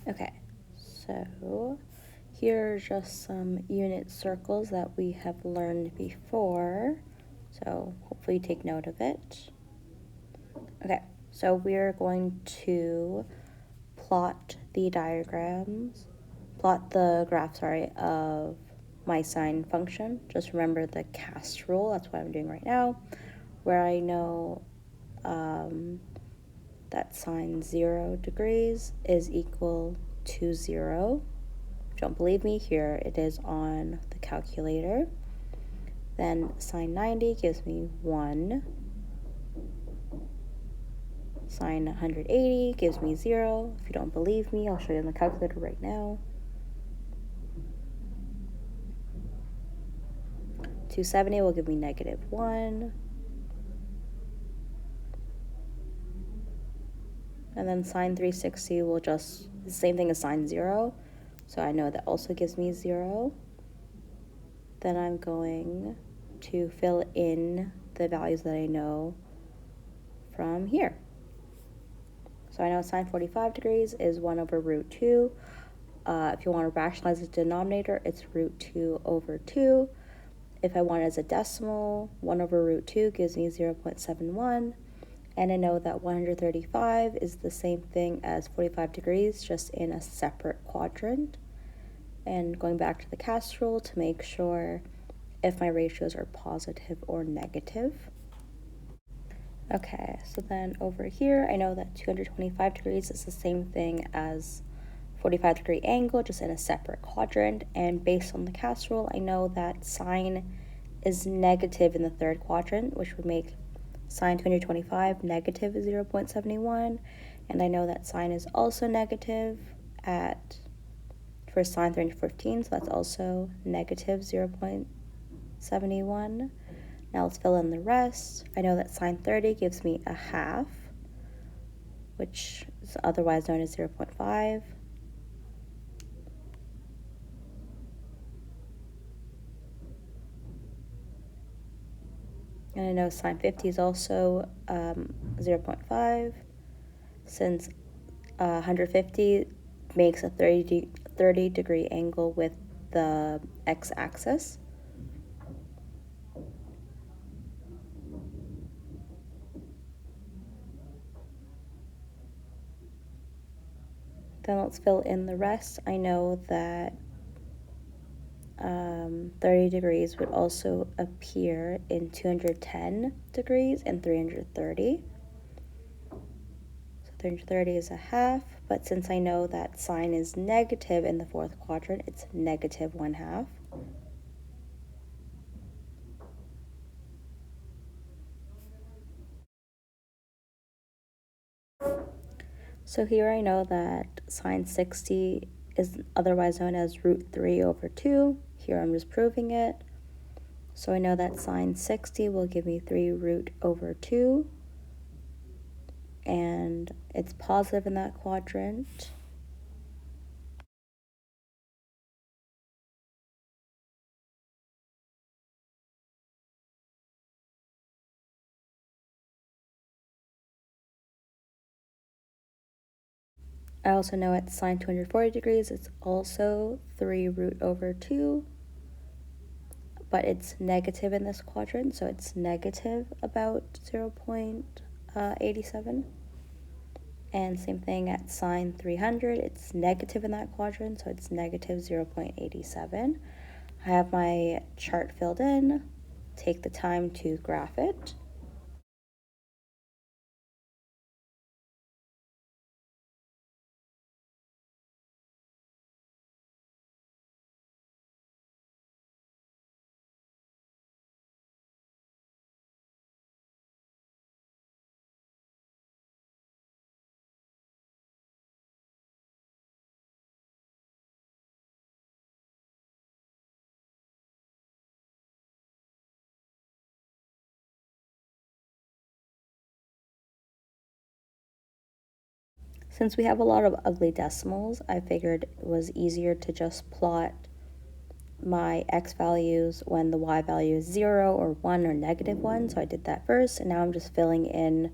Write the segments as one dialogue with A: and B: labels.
A: Okay, so here are just some unit circles that we have learned before, so hopefully you take note of it. Okay, so we're going to plot the graph, of my sine function. Just remember the cast rule, that's what I'm doing right now, where I know that sine 0 degrees is equal to 0. If you don't believe me, here it is on the calculator. Then sine 90 gives me 1. Sine 180 gives me 0. If you don't believe me, I'll show you on the calculator right now. 270 will give me -1. And then sine 360 will just, the same thing as sine 0. So I know that also gives me 0. Then I'm going to fill in the values that I know from here. So I know sine 45 degrees is 1 over root 2. If you want to rationalize the denominator, it's root 2 over 2. If I want it as a decimal, 1 over root 2 gives me 0.71. And I know that 135 is the same thing as 45 degrees, just in a separate quadrant. And going back to the cast rule to make sure if my ratios are positive or negative. Okay, so then over here, I know that 225 degrees is the same thing as 45-degree angle, just in a separate quadrant. And based on the cast rule, I know that sine is negative in the third quadrant, which would make sine 225 negative 0.71. And I know that sine is also negative for sine 315, so that's also negative 0.71. Now let's fill in the rest. I know that sine 30 gives me a half, which is otherwise known as 0.5. And I know sine 50 is also 0.5, since 150 makes a 30-degree angle with the x-axis. Then let's fill in the rest. I know that 30 degrees would also appear in 210 degrees and 330. So 330 is a half, but since I know that sine is negative in the fourth quadrant, it's negative 1/2. So here I know that sine 60 is otherwise known as root 3 over 2. Here I'm just proving it. So I know that sine 60 will give me 3 root over 2. And it's positive in that quadrant. I also know at sine 240 degrees, it's also 3 root over 2, but it's negative in this quadrant, so it's negative about 0.87. And same thing at sine 300, it's negative in that quadrant, so it's negative 0.87. I have my chart filled in. Take the time to graph it. Since we have a lot of ugly decimals, I figured it was easier to just plot my x values when the y value is 0 or 1 or -1. So I did that first, and now I'm just filling in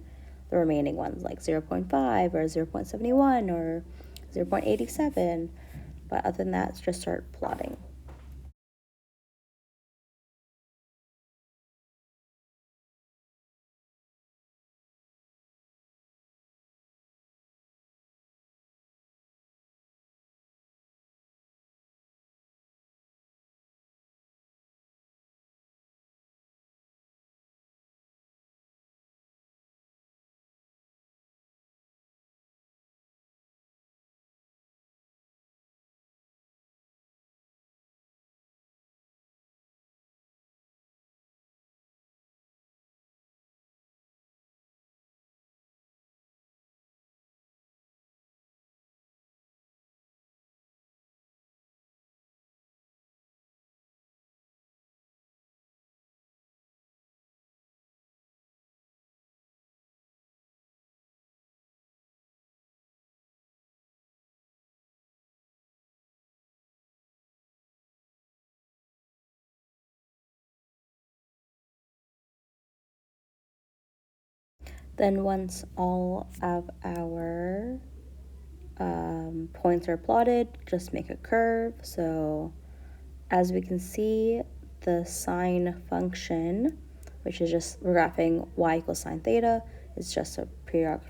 A: the remaining ones, like 0.5 or 0.71 or 0.87. But other than that, just start plotting. Then once all of our points are plotted, just make a curve. So as we can see, the sine function, which is just, we're graphing y equals sine theta, is just a periodic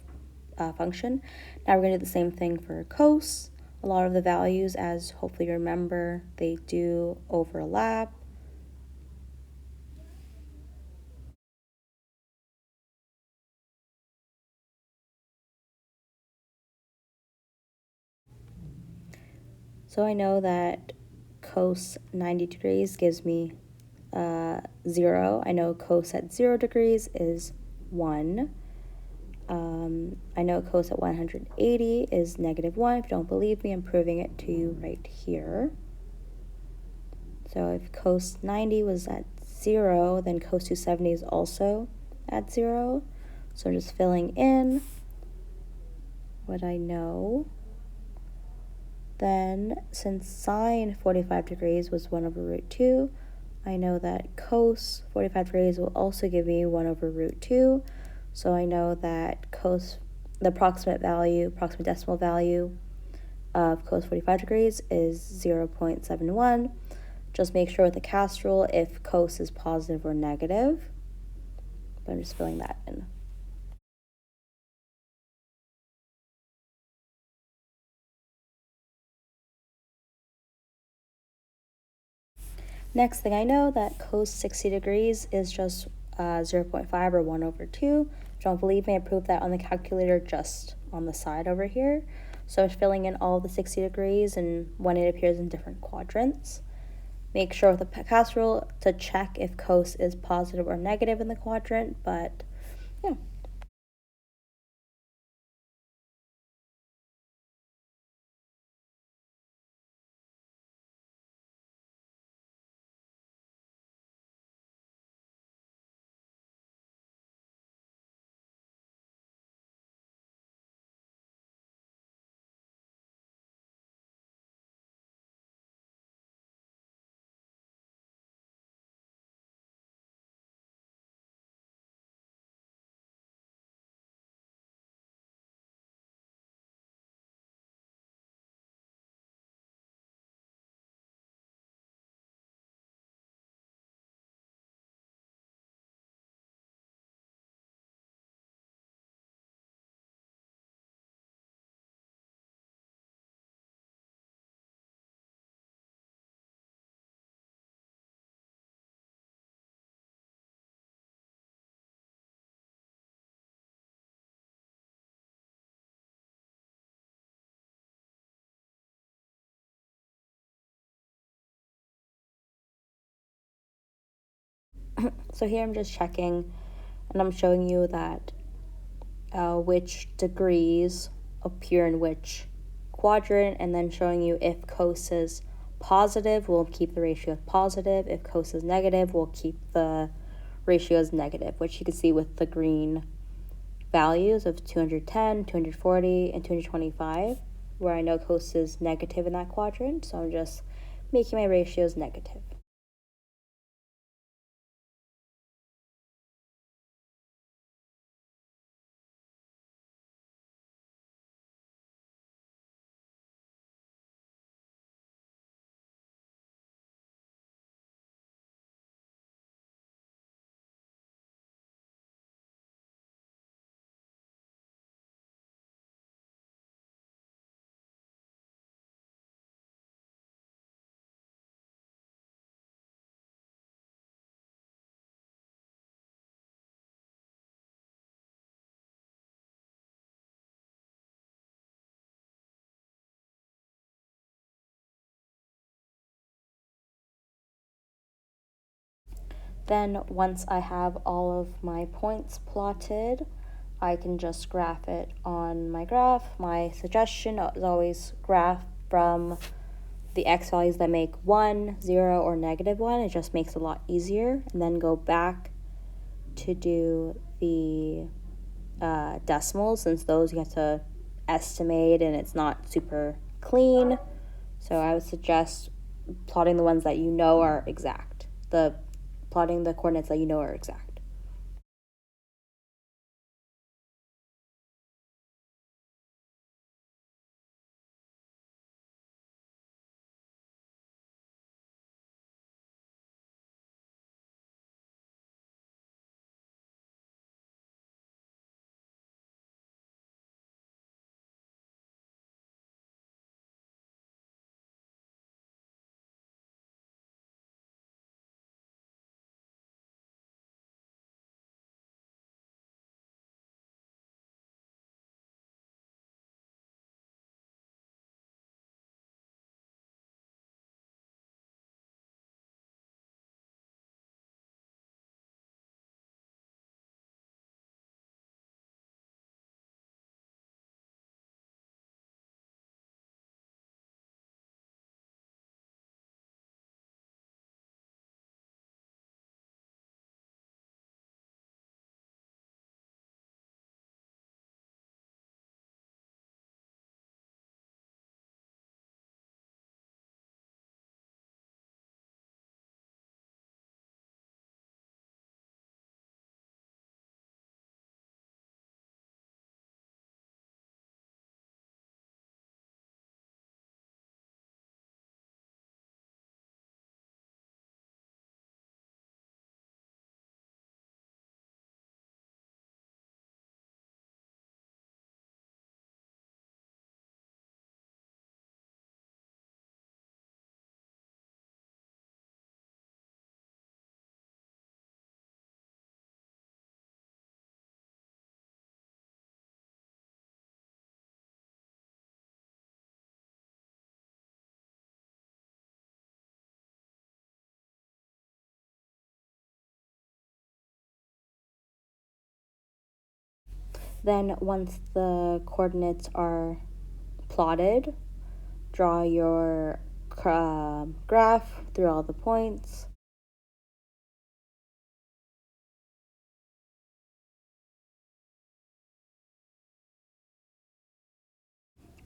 A: function. Now we're going to do the same thing for cos. A lot of the values, as hopefully you remember, they do overlap. So I know that cos 90 degrees gives me 0. I know cos at 0 degrees is 1. I know cos at 180 is -1. If you don't believe me, I'm proving it to you right here. So if cos 90 was at 0, then cos 270 is also at 0. So I'm just filling in what I know. Then, since sine 45 degrees was 1 over root 2, I know that cos 45 degrees will also give me 1 over root 2. So I know that cos, the approximate decimal value of cos 45 degrees is 0.71. Just make sure with the cast rule if cos is positive or negative. But I'm just filling that in. Next thing I know that cos 60 degrees is just 0.5 or 1 over 2. Don't believe me, I proved that on the calculator just on the side over here. So I'm filling in all the 60 degrees and when it appears in different quadrants. Make sure with the cast rule to check if cos is positive or negative in the quadrant, but yeah. So here I'm just checking and I'm showing you that which degrees appear in which quadrant, and then showing you if cos is positive, we'll keep the ratio as positive. If cos is negative, we'll keep the ratio as negative, which you can see with the green values of 210, 240, and 225, where I know cos is negative in that quadrant, so I'm just making my ratios negative. Then once I have all of my points plotted, I can just graph it on my graph. My suggestion is always graph from the x values that make 1, 0, or -1. It just makes it a lot easier. And then go back to do the decimals, since those you have to estimate and it's not super clean. So I would suggest plotting the ones that you know are exact. Plotting the coordinates that you know are exact. Then once the coordinates are plotted, draw your graph through all the points.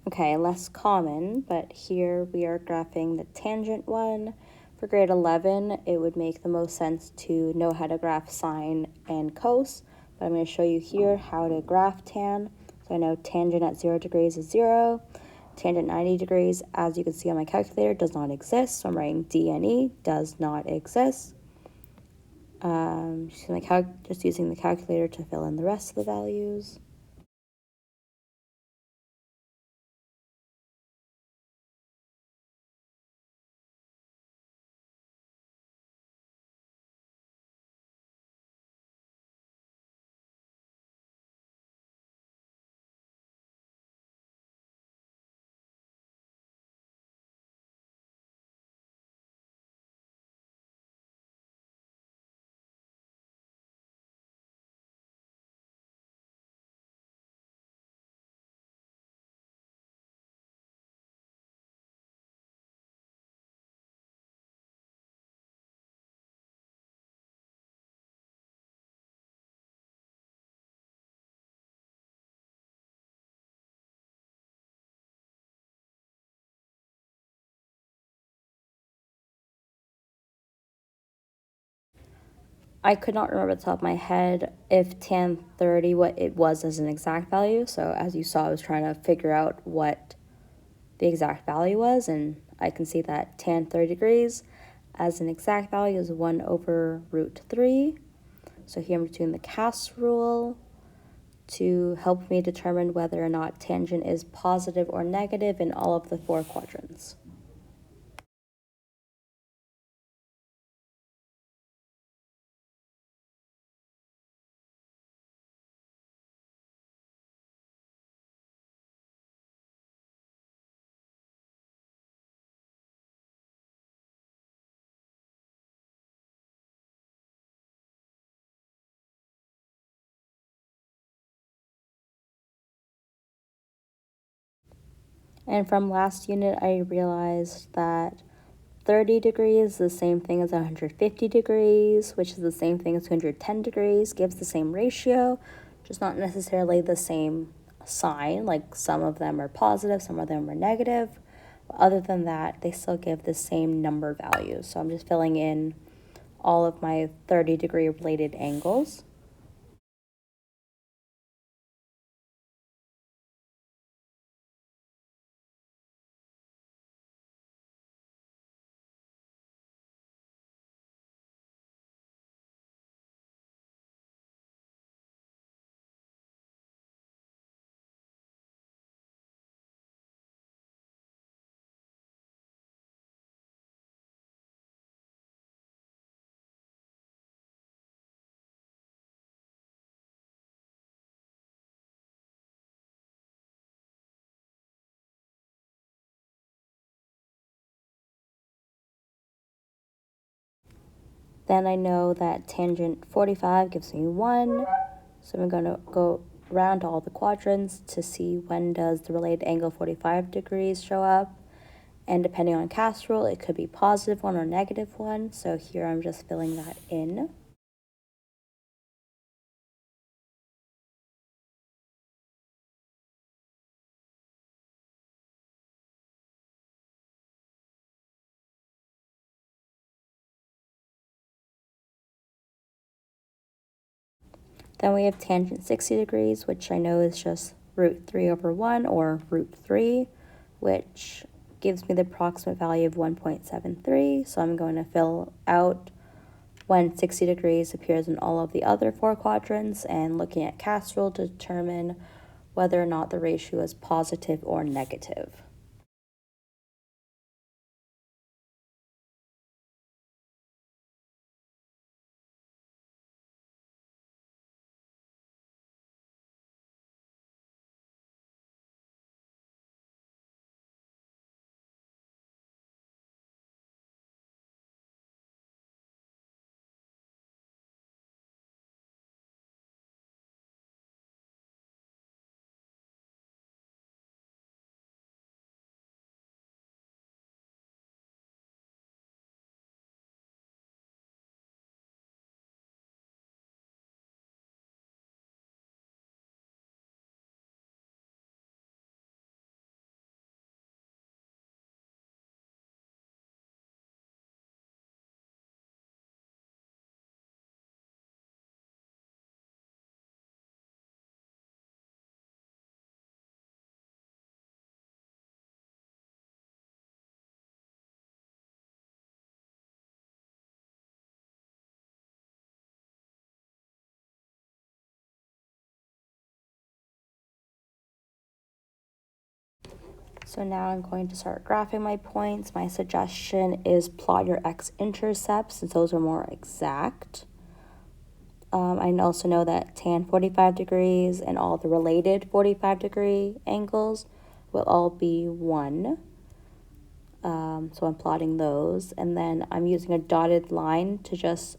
A: Okay, less common, but here we are graphing the tangent one. For grade 11, it would make the most sense to know how to graph sine and cos, but I'm going to show you here how to graph tan. So I know tangent at 0 degrees is 0. Tangent 90 degrees, as you can see on my calculator, does not exist. So I'm writing D and E, does not exist. Just using the calculator to fill in the rest of the values. I could not remember at the top of my head if tan 30, what it was as an exact value. So as you saw, I was trying to figure out what the exact value was, and I can see that tan 30 degrees as an exact value is 1 over root 3. So here I'm doing the CAS rule to help me determine whether or not tangent is positive or negative in all of the 4 quadrants. And from last unit, I realized that 30 degrees is the same thing as 150 degrees, which is the same thing as 210 degrees, gives the same ratio, just not necessarily the same sign. Like some of them are positive, some of them are negative. But other than that, they still give the same number values. So I'm just filling in all of my 30-degree related angles. Then I know that tangent 45 gives me 1. So I'm going to go around all the quadrants to see when does the related angle 45 degrees show up. And depending on cast rule, it could be positive 1 or negative 1. So here I'm just filling that in. Then we have tangent 60 degrees, which I know is just root 3 over 1 or root 3, which gives me the approximate value of 1.73. So I'm going to fill out when 60 degrees appears in all of the other 4 quadrants and looking at cast rule to determine whether or not the ratio is positive or negative. So now I'm going to start graphing my points. My suggestion is plot your x-intercepts since those are more exact. I also know that tan 45 degrees and all the related 45-degree angles will all be 1. So I'm plotting those. And then I'm using a dotted line to just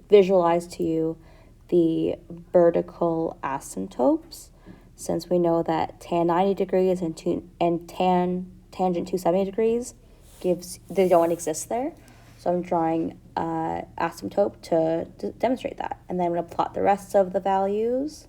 A: visualize to you the vertical asymptotes, since we know that tan 90 degrees and tangent 270 degrees they don't exist there. So I'm drawing asymptote to demonstrate that. And then I'm going to plot the rest of the values.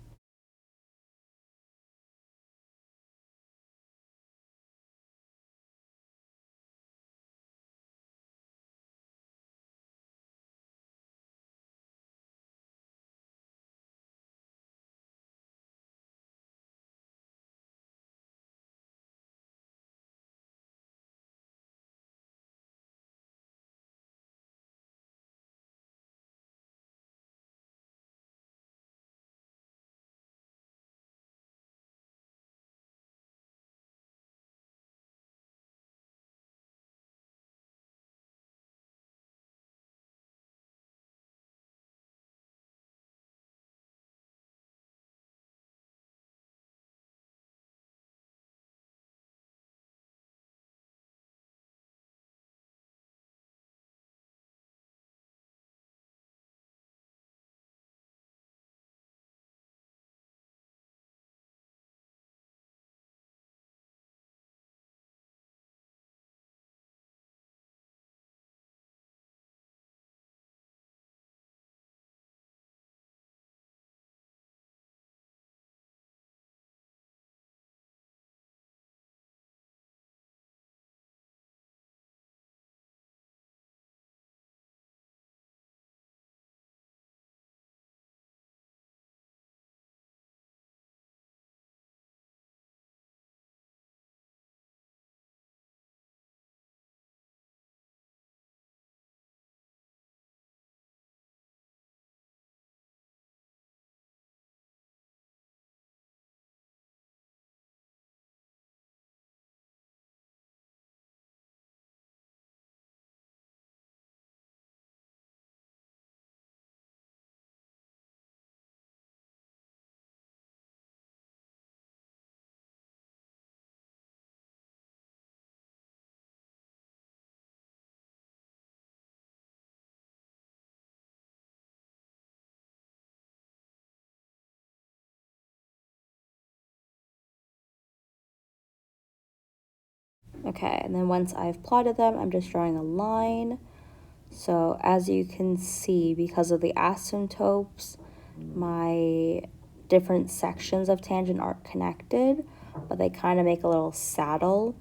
A: Okay, and then once I've plotted them, I'm just drawing a line. So as you can see, because of the asymptotes, my different sections of tangent aren't connected, but they kind of make a little saddle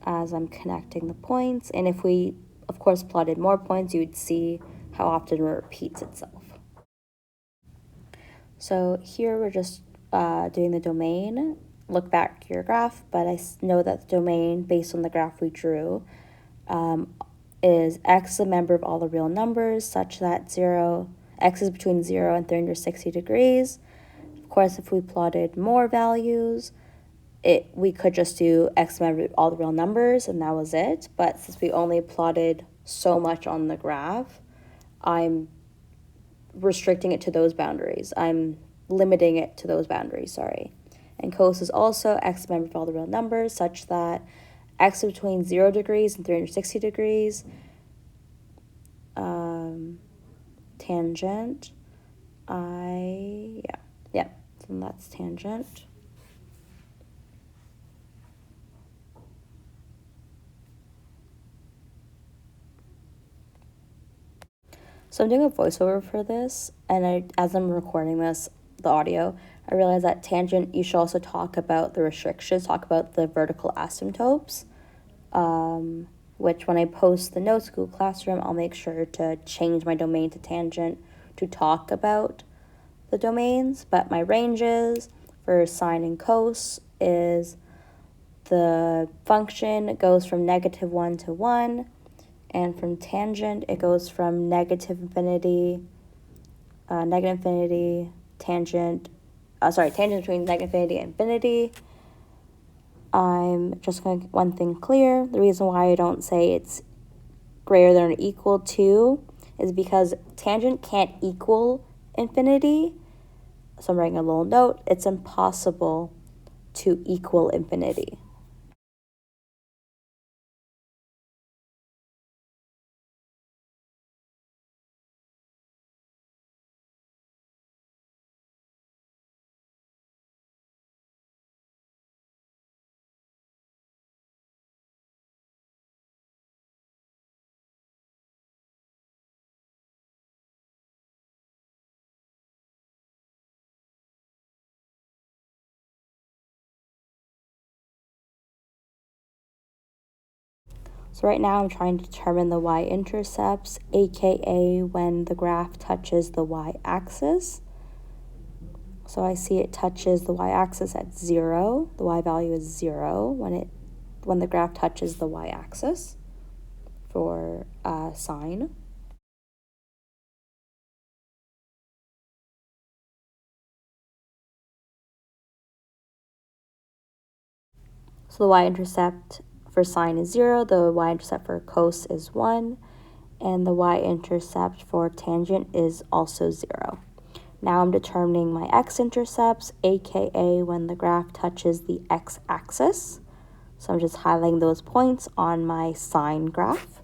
A: as I'm connecting the points. And if we, of course, plotted more points, you would see how often it repeats itself. So here we're just doing the domain. Look back to your graph, but I know that the domain, based on the graph we drew, is x a member of all the real numbers such that x is between 0 and 360 degrees. Of course, if we plotted more values, we could just do x member of all the real numbers, and that was it. But since we only plotted so much on the graph, I'm restricting it to those boundaries. I'm limiting it to those boundaries, sorry. And cos is also x member of all the real numbers such that x is between 0 degrees and 360 degrees. Tangent, yeah, so that's tangent. So I'm doing a voiceover for this, and as I'm recording this, the audio, I realize that tangent, you should also talk about the restrictions, talk about the vertical asymptotes, which when I post the notes Google Classroom, I'll make sure to change my domain to tangent to talk about the domains. But my ranges for sine and cos is the function goes from -1 to 1, and from tangent, it goes from negative infinity, tangent between negative infinity and infinity. I'm just going to get one thing clear. The reason why I don't say it's greater than or equal to is because tangent can't equal infinity. So I'm writing a little note. It's impossible to equal infinity. So right now I'm trying to determine the y-intercepts, aka when the graph touches the y-axis. So I see it touches the y-axis at 0. The y value is 0 when the graph touches the y-axis for sine. So the y-intercept for sine is 0, the y-intercept for cos is 1, and the y-intercept for tangent is also 0. Now I'm determining my x-intercepts, aka when the graph touches the x-axis. So I'm just highlighting those points on my sine graph.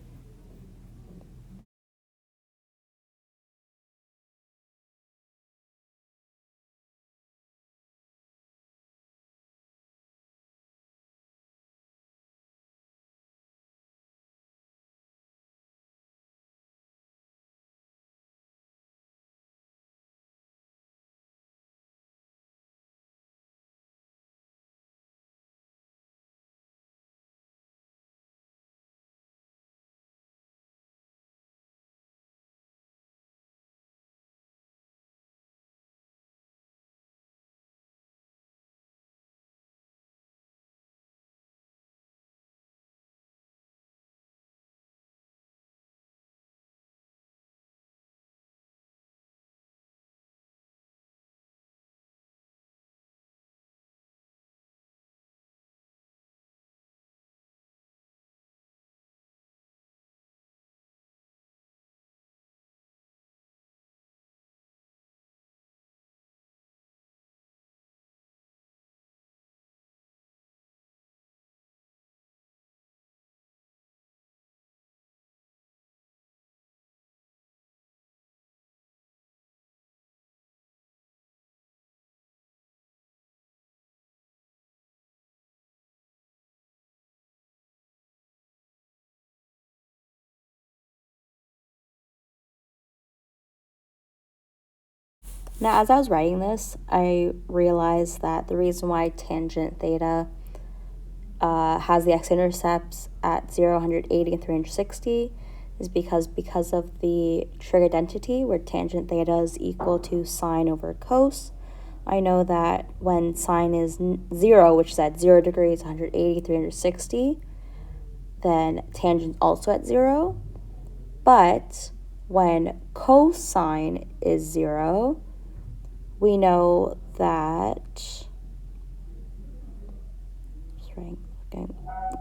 A: Now, as I was writing this, I realized that the reason why tangent theta has the x-intercepts at 0, 180, and 360 is because of the trig identity, where tangent theta is equal to sine over cos. I know that when sine is 0, which is at 0 degrees, 180, 360, then tangent also at 0. But when cosine is 0, we know that,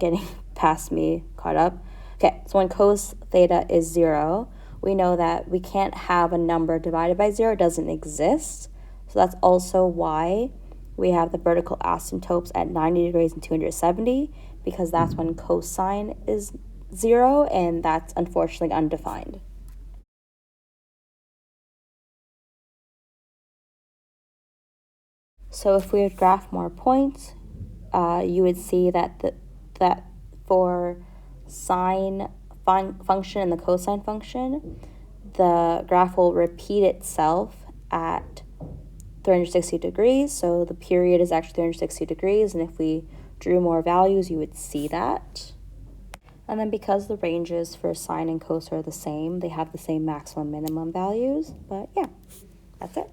A: getting past me, caught up. Okay, so when cos theta is 0, we know that we can't have a number divided by 0. It doesn't exist. So that's also why we have the vertical asymptotes at 90 degrees and 270, because that's when cosine is 0, and that's unfortunately undefined. So if we would graph more points, you would see that that for sine function and the cosine function, the graph will repeat itself at 360 degrees. So the period is actually 360 degrees, and if we drew more values, you would see that. And then because the ranges for sine and cos are the same, they have the same maximum minimum values. But yeah, that's it.